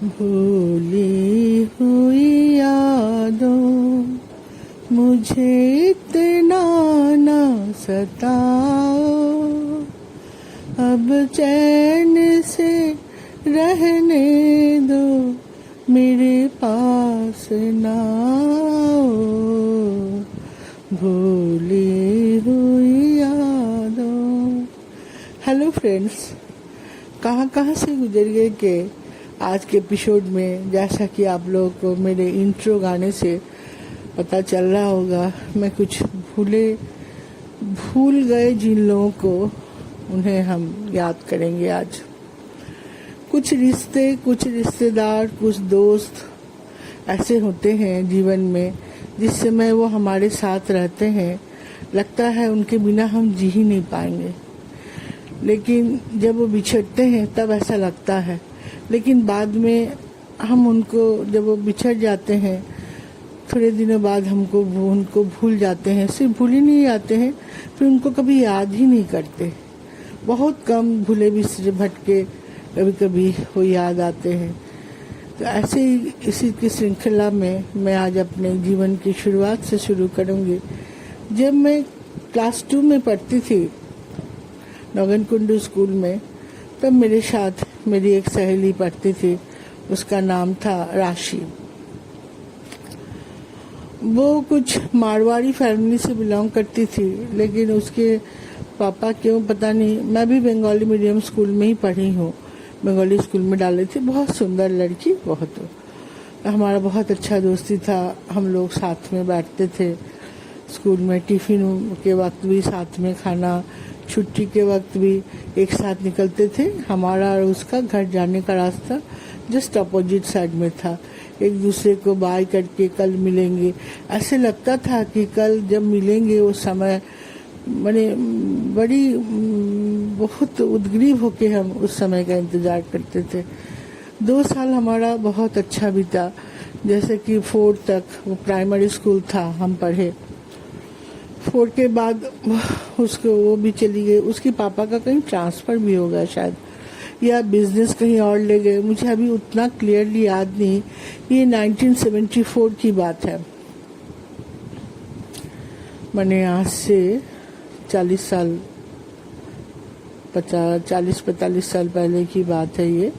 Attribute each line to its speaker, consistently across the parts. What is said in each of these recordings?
Speaker 1: भूली हुई यादों मुझे इतना न सताओ, अब चैन से रहने दो मेरे पास ना आओ, भूली हुई यादों। हेलो फ्रेंड्स, कहाँ से गुजर गए के आज के एपिसोड में। जैसा कि आप लोगों को मेरे इंट्रो गाने से पता चल रहा होगा, मैं कुछ भूल गए जिन लोगों को, उन्हें हम याद करेंगे आज। कुछ रिश्ते, कुछ रिश्तेदार, कुछ दोस्त ऐसे होते हैं जीवन में जिस समय वो हमारे साथ रहते हैं, लगता है उनके बिना हम जी ही नहीं पाएंगे। लेकिन जब वो बिछड़ते हैं तब ऐसा लगता है, लेकिन बाद में हम उनको, जब वो बिछड़ जाते हैं थोड़े दिनों बाद उनको भूल जाते हैं। सिर्फ भूल ही नहीं जाते हैं, फिर उनको कभी याद ही नहीं करते। बहुत कम भूले बिसरे भटके कभी कभी वो याद आते हैं। तो ऐसे ही इसी की श्रृंखला में मैं आज अपने जीवन की शुरुआत से शुरू करूंगी। जब मैं क्लास 2 में पढ़ती थी नौगन कुंडू स्कूल में, तब मेरे साथ मेरी एक सहेली पढ़ती थी, उसका नाम था राशि। वो कुछ मारवाड़ी फैमिली से बिलोंग करती थी, लेकिन उसके पापा क्यों पता नहीं, मैं भी बंगाली मीडियम स्कूल में ही पढ़ी हूँ, बंगाली स्कूल में डाले थे। बहुत सुंदर लड़की, हमारा बहुत अच्छा दोस्ती था। हम लोग साथ में बैठते थे स्कूल में, टिफिन के वक्त भी साथ में खाना, छुट्टी के वक्त भी एक साथ निकलते थे। हमारा और उसका घर जाने का रास्ता जस्ट अपोजिट साइड में था। एक दूसरे को बाय करके कल मिलेंगे, ऐसे लगता था कि कल जब मिलेंगे वो समय, मैंने बहुत उद्ग्रीव होके हम उस समय का इंतजार करते थे। 2 साल हमारा बहुत अच्छा बीता। जैसे कि 4 तक वो प्राइमरी स्कूल था, हम पढ़े। 4 के बाद उसको वो भी चली गई। उसके पापा का कहीं ट्रांसफर भी हो गया शायद, या बिजनेस कहीं और ले गए, मुझे अभी उतना क्लियरली याद नहीं। ये 1974 की बात है, मैंने आज से 40-45 साल पहले की बात है ये।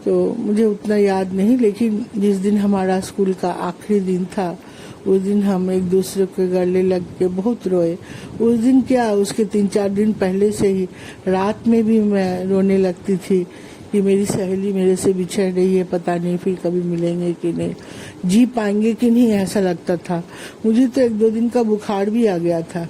Speaker 1: तो मुझे उतना याद नहीं, लेकिन जिस दिन हमारा स्कूल का आखिरी दिन था, उस दिन हम एक दूसरे के गले लग के बहुत रोए। उस दिन क्या, उसके 3-4 दिन पहले से ही रात में भी मैं रोने लगती थी कि मेरी सहेली मेरे से बिछड़ रही है, पता नहीं फिर कभी मिलेंगे कि नहीं, जी पाएंगे कि नहीं, ऐसा लगता था। मुझे तो 1-2 दिन का बुखार भी आ गया था।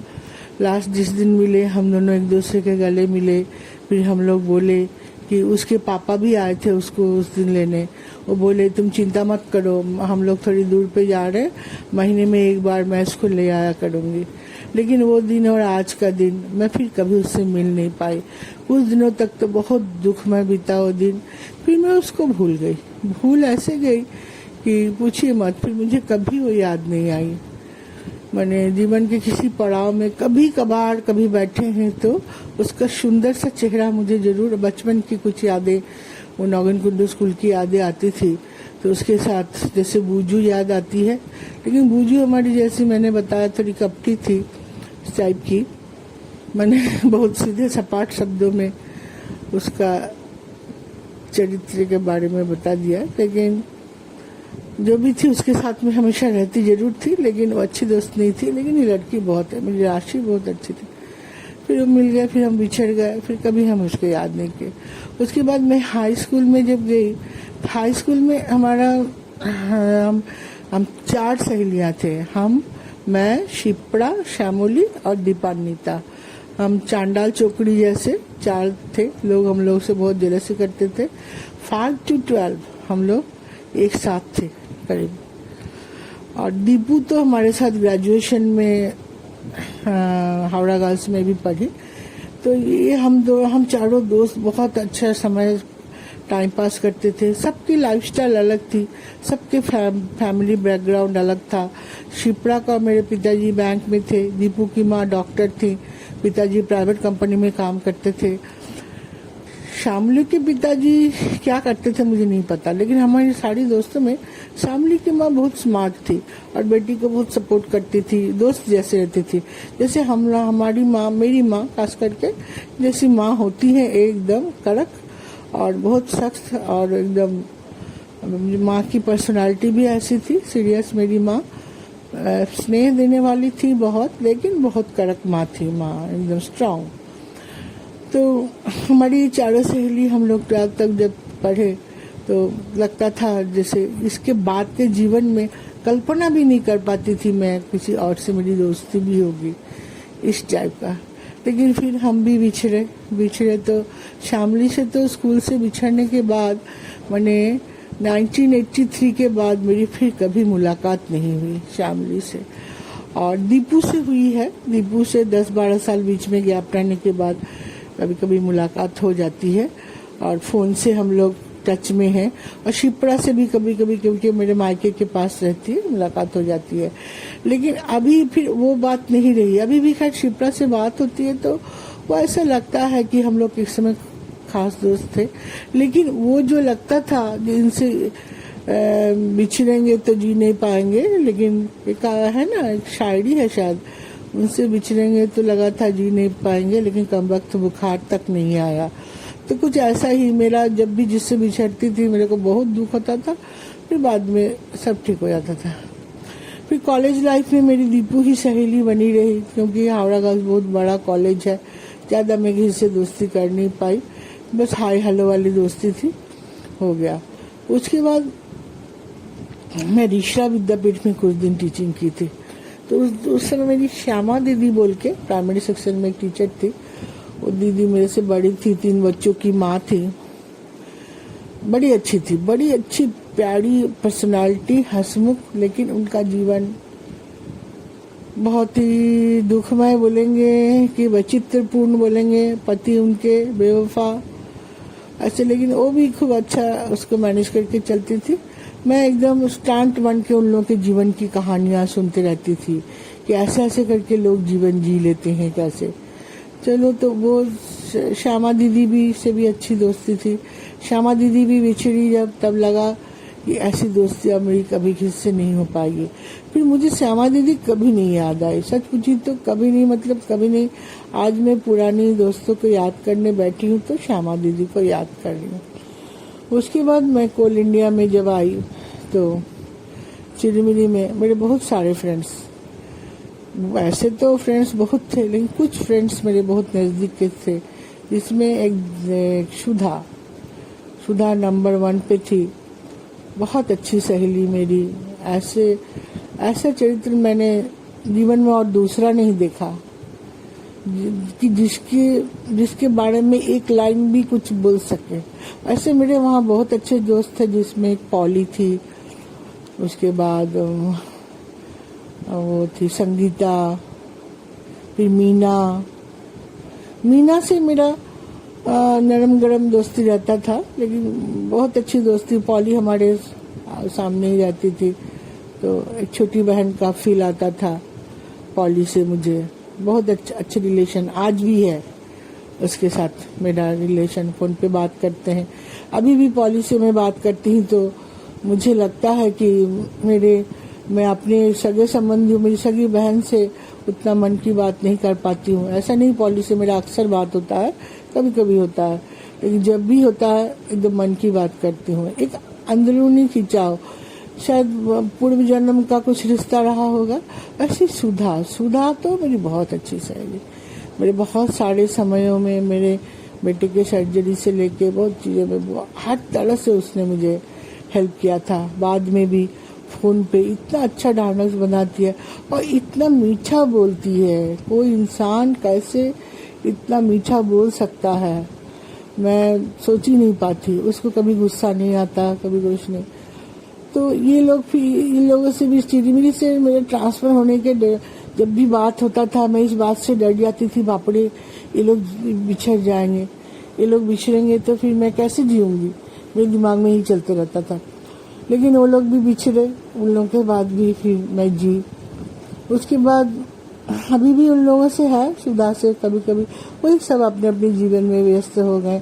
Speaker 1: लास्ट जिस दिन मिले, हम दोनों एक दूसरे के गले मिले, फिर हम लोग बोले कि उसके पापा भी आए थे उसको उस दिन लेने। वो बोले तुम चिंता मत करो, हम लोग थोड़ी दूर पे जा रहे हैं, महीने में एक बार मैं इसको ले आया करूँगी। लेकिन वो दिन और आज का दिन मैं फिर कभी उससे मिल नहीं पाई। कुछ दिनों तक तो बहुत दुख में बीता वो दिन। फिर मैं उसको भूल गई, भूल ऐसे गई कि पूछिए मत। फिर मुझे कभी वो याद नहीं आई। मैंने जीवन के किसी पड़ाव में कभी कभार कभी बैठे हैं तो उसका सुंदर सा चेहरा मुझे जरूर, बचपन की कुछ यादें, वो नौगन कुंडू स्कूल की यादें आती थी। तो उसके साथ जैसे बूजू याद आती है, लेकिन बूजू हमारी, जैसी मैंने बताया, थोड़ी कपटी थी इस टाइप की। मैंने बहुत सीधे सपाट शब्दों में उसका चरित्र के बारे में बता दिया, लेकिन जो भी थी उसके साथ में हमेशा रहती जरूर थी, लेकिन वो अच्छी दोस्त नहीं थी। लेकिन ये लड़की बहुत है, मेरी राशि बहुत अच्छी थी। फिर वो मिल गया, फिर हम बिछड़ गए, फिर कभी हम उसको याद नहीं किए। उसके बाद मैं हाई स्कूल में जब गई, हाई स्कूल में हमारा हम 4 सहेलियां थे। मैं, शिप्रा, श्यामोली और दीपान्विता। हम चांडाल चौकड़ी जैसे 4 थे लोग, हम लोग से बहुत जेलसी करते थे। 5 to 12 हम लोग एक साथ थे करीब। और दीपू तो हमारे साथ ग्रेजुएशन में हावड़ा गर्ल्स में भी पढ़ी। तो ये हम चारों दोस्त बहुत अच्छा समय टाइम पास करते थे। सबकी लाइफस्टाइल अलग थी, सबके फैमिली बैकग्राउंड अलग था। शिप्रा का, मेरे पिताजी बैंक में थे, दीपू की माँ डॉक्टर थी, पिताजी प्राइवेट कंपनी में काम करते थे। शामली के पिताजी क्या करते थे मुझे नहीं पता, लेकिन हमारी सारी दोस्तों में शामली की माँ बहुत स्मार्ट थी और बेटी को बहुत सपोर्ट करती थी, दोस्त जैसे रहती थी। जैसे हमारी माँ, मेरी माँ खास करके जैसी माँ होती है, एकदम कड़क और बहुत सख्त, और एकदम माँ की पर्सनालिटी भी ऐसी थी, सीरियस। मेरी माँ स्नेह देने वाली थी बहुत, लेकिन बहुत कड़क माँ थी, माँ एकदम स्ट्रांग। तो हमारी चारों सहेली हम लोग 12th तक जब पढ़े तो लगता था जैसे इसके बाद के जीवन में कल्पना भी नहीं कर पाती थी मैं किसी और से मेरी दोस्ती भी होगी, इस टाइप का। लेकिन फिर हम भी बिछड़े तो शामली से, तो स्कूल से बिछड़ने के बाद मैंने 1983 के बाद मेरी फिर कभी मुलाकात नहीं हुई शामली से। और दीपू से हुई है, दीपू से 10-12 साल बीच में गैप रहने के बाद कभी कभी मुलाकात हो जाती है और फोन से हम लोग टच में हैं। और शिप्रा से भी कभी कभी, क्योंकि मेरे मायके के पास रहती है, मुलाकात हो जाती है। लेकिन अभी फिर वो बात नहीं रही। अभी भी खैर शिप्रा से बात होती है तो वो ऐसा लगता है कि हम लोग एक समय खास दोस्त थे। लेकिन वो जो लगता था जिनसे बिछड़ेंगे तो जी नहीं पाएंगे, लेकिन एक है ना, एक शायरी है शायद, उनसे बिछड़ेंगे तो लगा था जी नहीं पाएंगे, लेकिन कमबख्त बुखार तक नहीं आया। तो कुछ ऐसा ही मेरा, जब भी जिससे बिछड़ती थी मेरे को बहुत दुख होता था, फिर बाद में सब ठीक हो जाता था। फिर कॉलेज लाइफ में मेरी दीपू ही सहेली बनी रही, क्योंकि हावड़ा गर्ल्स बहुत बड़ा कॉलेज है, ज़्यादा मैं किसी से दोस्ती कर नहीं पाई, बस हाय हेलो वाली दोस्ती थी, हो गया। उसके बाद मैं ऋषा विद्यापीठ में कुछ दिन टीचिंग की थी। तो उस समय मेरी श्यामा दीदी बोल के प्राइमरी सेक्शन में एक टीचर थी। वो दीदी मेरे से बड़ी थी, 3 बच्चों की माँ थी, बड़ी अच्छी थी, बड़ी अच्छी प्यारी पर्सनालिटी, हंसमुख, लेकिन उनका जीवन बहुत ही दुखमय बोलेंगे कि वैचित्रपूर्ण बोलेंगे। पति उनके बेवफा ऐसे, लेकिन वो भी खूब अच्छा उसको मैनेज करके चलती थी। मैं एकदम स्टांट बन के उन लोगों के जीवन की कहानियां सुनते रहती थी कि ऐसे ऐसे करके लोग जीवन जी लेते हैं कैसे। चलो, तो वो श्यामा दीदी भी से भी अच्छी दोस्ती थी। श्यामा दीदी भी बिछड़ी जब, तब लगा कि ऐसी दोस्ती अब मेरी कभी किसी से नहीं हो पाएगी। फिर मुझे श्यामा दीदी कभी नहीं याद आई, सच पूछी तो कभी नहीं, मतलब कभी नहीं। आज मैं पुरानी दोस्तों को याद करने बैठी हूँ तो श्यामा दीदी को याद कर रही हूँ। उसके बाद मैं कोल इंडिया में जब आई तो चिरमिरी में मेरे बहुत सारे फ्रेंड्स, वैसे तो फ्रेंड्स बहुत थे, लेकिन कुछ फ्रेंड्स मेरे बहुत नज़दीक के थे, जिसमें एक सुधा नंबर 1 पे थी, बहुत अच्छी सहेली मेरी। ऐसा चरित्र मैंने जीवन में और दूसरा नहीं देखा कि जिसके बारे में एक लाइन भी कुछ बोल सके। ऐसे मेरे वहाँ बहुत अच्छे दोस्त थे, जिसमें एक पॉली थी, उसके बाद वो थी संगीता, फिर मीना से मेरा नरम गरम दोस्ती रहता था, लेकिन बहुत अच्छी दोस्ती। पॉली हमारे सामने ही रहती थी, तो एक छोटी बहन का फील आता था पॉली से मुझे। बहुत अच्छे रिलेशन आज भी है उसके साथ, मेरा रिलेशन, फोन पे बात करते हैं। अभी भी पॉली से मैं बात करती हूँ तो मुझे लगता है कि मैं अपने सगे संबंधियों, मेरी सगी बहन से उतना मन की बात नहीं कर पाती हूँ। ऐसा नहीं, पॉली से मेरा अक्सर बात होता है, कभी कभी होता है, लेकिन जब भी होता है एकदम मन की बात करती हूँ। एक अंदरूनी खिंचाव, शायद पूर्व जन्म का कुछ रिश्ता रहा होगा। ऐसी सुधा तो मेरी बहुत अच्छी सहेली, मेरे बहुत सारे समयों में, मेरे बेटे के सर्जरी से लेके बहुत चीज़ों में हर तरह से उसने मुझे हेल्प किया था। बाद में भी फोन पे इतना अच्छा डायलॉग्स बनाती है और इतना मीठा बोलती है। कोई इंसान कैसे इतना मीठा बोल सकता है, मैं सोच ही नहीं पाती। उसको कभी गुस्सा नहीं आता, कभी कुछ नहीं। तो ये लोग फिर, इन लोगों से भी, चिरमिरी से मेरे ट्रांसफर होने के जब भी बात होता था, मैं इस बात से डर जाती थी, बापरे ये लोग बिछड़ जाएंगे, ये लोग बिछड़ेंगे तो फिर मैं कैसे जीऊंगी, मेरे दिमाग में ही चलते रहता था। लेकिन वो लोग भी बिछड़े, उन लोगों के बाद भी फिर मैं जी। उसके बाद अभी भी उन लोगों से है, सुधा से कभी कभी, वही सब अपने अपने जीवन में व्यस्त हो गए।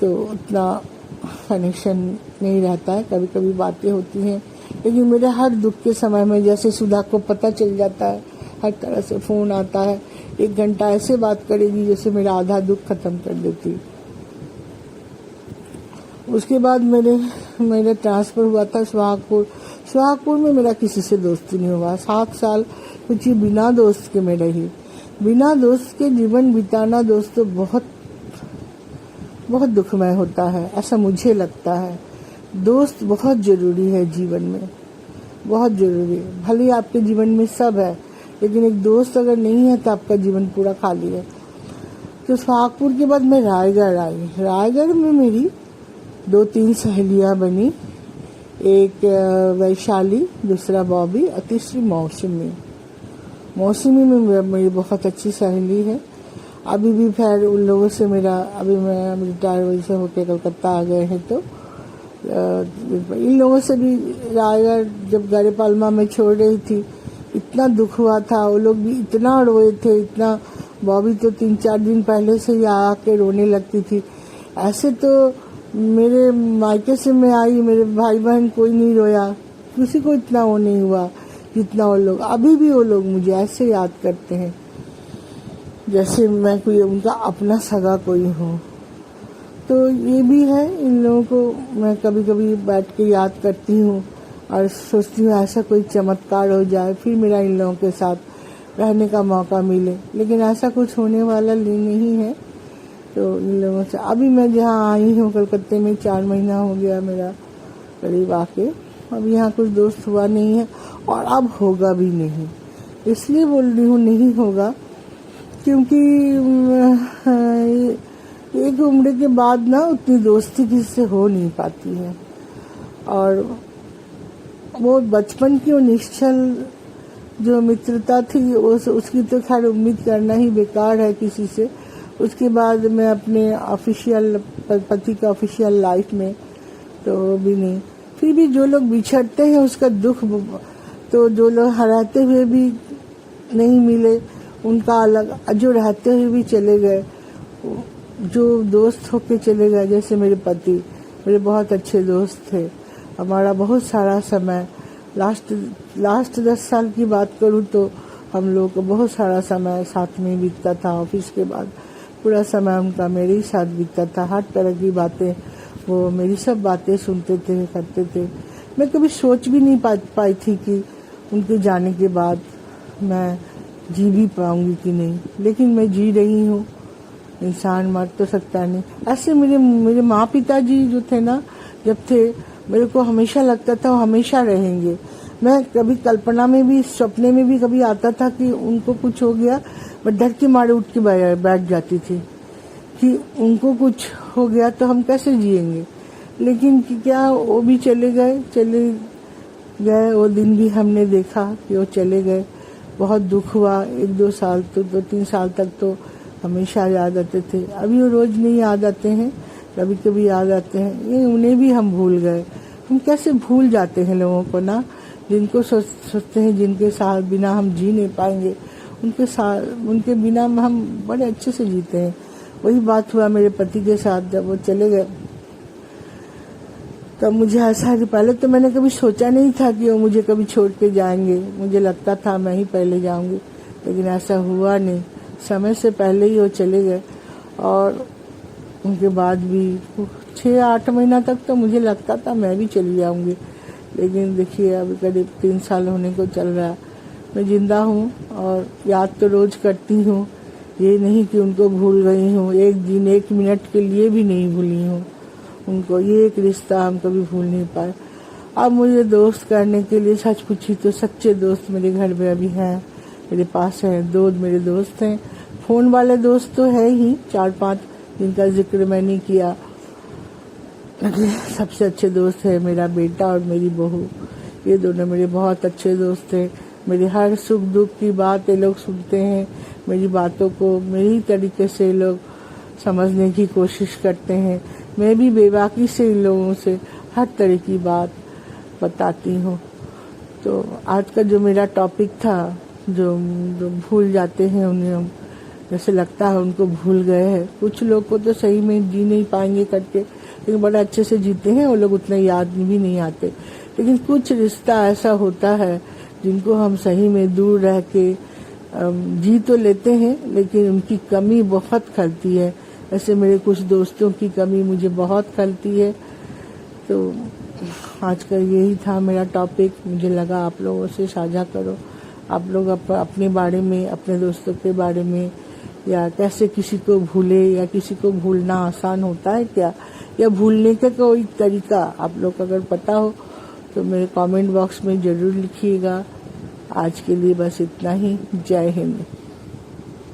Speaker 1: तो उतना कनेक्शन नहीं रहता है। कभी कभी बातें होती हैं, लेकिन मेरे हर दुख के समय में जैसे सुधा को पता चल जाता है, हर तरह से फ़ोन आता है, 1 घंटा ऐसे बात करेगी जैसे मेरा आधा दुख खत्म कर देती। उसके बाद मेरे ट्रांसफ़र हुआ था सुहागपुर में मेरा किसी से दोस्ती नहीं हुआ। 7 साल कुछ ही बिना दोस्त के मैं रही। बिना दोस्त के जीवन बिताना दोस्तों बहुत बहुत दुखमय होता है, ऐसा मुझे लगता है। दोस्त बहुत ज़रूरी है जीवन में, बहुत ज़रूरी है। भले ही आपके जीवन में सब है, लेकिन एक दोस्त अगर नहीं है तो आपका जीवन पूरा खाली है। तो सुहागपुर के बाद मैं रायगढ़ आई। रायगढ़ में मेरी 2-3 सहेलियाँ बनी, एक वैशाली, दूसरा बॉबी और तीसरी मौसमी। मौसमी में मेरी बहुत अच्छी सहेली है। अभी भी फिर उन लोगों से अभी मैं रिटायर वैसे होकर कलकत्ता आ गए हैं, तो इन लोगों से भी रायगढ़ जब गाड़ीपालमा में छोड़ रही थी इतना दुख हुआ था। वो लोग भी इतना रोए थे, इतना। बॉबी तो 3-4 दिन पहले से ही आके रोने लगती थी। ऐसे तो मेरे मायके से मैं आई, मेरे भाई बहन कोई नहीं रोया, किसी को इतना वो नहीं हुआ जितना वो लोग। अभी भी वो लोग मुझे ऐसे याद करते हैं जैसे मैं कोई उनका अपना सगा कोई हूँ। तो ये भी है, इन लोगों को मैं कभी कभी बैठ के याद करती हूँ और सोचती हूँ ऐसा कोई चमत्कार हो जाए, फिर मेरा इन लोगों के साथ रहने का मौका मिले, लेकिन ऐसा कुछ होने वाला नहीं है। तो इन लोगों से अभी मैं जहाँ आई हूँ कलकत्ते में 4 महीना हो गया मेरा करीब आके। अब यहाँ कुछ दोस्त हुआ नहीं है और अब होगा भी नहीं। इसलिए बोल रही हूँ नहीं होगा क्योंकि एक उम्र के बाद ना उतनी दोस्ती किसी से हो नहीं पाती है। और वो बचपन की वो निश्चल जो मित्रता थी उसकी तो खैर उम्मीद करना ही बेकार है किसी से। उसके बाद मैं अपने ऑफिशियल पति का ऑफिशियल लाइफ में तो भी नहीं। फिर भी जो लोग बिछड़ते हैं उसका दुख, तो जो लोग हराते हुए भी नहीं मिले उनका अलग, जो रहते हुए भी चले गए, जो दोस्त होके चले गए, जैसे मेरे पति मेरे बहुत अच्छे दोस्त थे। हमारा बहुत सारा समय लास्ट 10 साल की बात करूँ तो हम लोग को बहुत सारा समय साथ में बीतता था। ऑफिस के बाद पूरा समय उनका मेरे ही साथ बीतता था। हर तरह की बातें, वो मेरी सब बातें सुनते थे, करते थे। मैं कभी सोच भी नहीं पाई थी कि उनके जाने के बाद मैं जी भी पाऊंगी कि नहीं, लेकिन मैं जी रही हूँ। इंसान मर तो सकता नहीं। ऐसे मेरे माँ पिताजी जो थे ना, जब थे मेरे को हमेशा लगता था वो हमेशा रहेंगे। मैं कभी कल्पना में भी, सपने में भी कभी आता था कि उनको कुछ हो गया, मैं डर के मारे उठ के बैठ जाती थी कि उनको कुछ हो गया तो हम कैसे जिएंगे। लेकिन क्या वो भी चले गए। वो दिन भी हमने देखा कि वो चले गए। बहुत दुख हुआ। 1-2 साल तो 2-3 साल तक तो हमेशा याद आते थे। अभी वो रोज नहीं याद आते हैं, कभी कभी याद आते हैं। ये उन्हें भी हम भूल गए। हम कैसे भूल जाते हैं लोगों को ना, जिनको सोचते हैं जिनके साथ बिना हम जी नहीं पाएंगे, उनके बिना हम बड़े अच्छे से जीते हैं। वही बात हुआ मेरे पति के साथ। जब वो चले गए तब मुझे ऐसा कि पहले तो मैंने कभी सोचा नहीं था कि वो मुझे कभी छोड़ के जाएंगे। मुझे लगता था मैं ही पहले जाऊंगी, लेकिन ऐसा हुआ नहीं। समय से पहले ही वो चले गए। और उनके बाद भी 6-8 महीना तक तो मुझे लगता था मैं भी चली जाऊंगी, लेकिन देखिए अभी करीब 3 साल होने को चल रहा है। मैं जिंदा हूँ और याद तो रोज करती हूँ। ये नहीं कि उनको भूल गई हूँ, एक दिन 1 मिनट के लिए भी नहीं भूली हूँ उनको। ये एक रिश्ता हम कभी भूल नहीं पाए। अब मुझे दोस्त करने के लिए सच पूछी तो सच्चे दोस्त मेरे घर में अभी हैं, मेरे पास हैं। 2 मेरे दोस्त हैं। फोन वाले दोस्त तो है ही 4-5, जिनका जिक्र मैं नहीं किया। सबसे अच्छे दोस्त है मेरा बेटा और मेरी बहू। ये दोनों मेरे बहुत अच्छे दोस्त हैं। मेरे हर सुख दुख की बात ये लोग सुनते हैं। मेरी बातों को मेरी तरीके से लोग समझने की कोशिश करते हैं। मैं भी बेबाकी से इन लोगों से हर तरह की बात बताती हूँ। तो आज का जो मेरा टॉपिक था, जो भूल जाते हैं उन्हें हम, जैसे लगता है उनको भूल गए हैं। कुछ लोग को तो सही में जी नहीं पाएंगे करके, लेकिन बड़ा अच्छे से जीते हैं वो लोग, उतना याद भी नहीं आते। लेकिन कुछ रिश्ता ऐसा होता है जिनको हम सही में दूर रह के जी तो लेते हैं, लेकिन उनकी कमी बहुत खलती है। ऐसे मेरे कुछ दोस्तों की कमी मुझे बहुत खलती है। तो आज का यही था मेरा टॉपिक। मुझे लगा आप लोगों से साझा करो। आप लोग अपने बारे में, अपने दोस्तों के बारे में, या कैसे किसी को भूले, या किसी को भूलना आसान होता है क्या, या भूलने का कोई तरीका आप लोग अगर पता हो तो मेरे कमेंट बॉक्स में जरूर लिखिएगा। आज के लिए बस इतना ही। जय हिंद।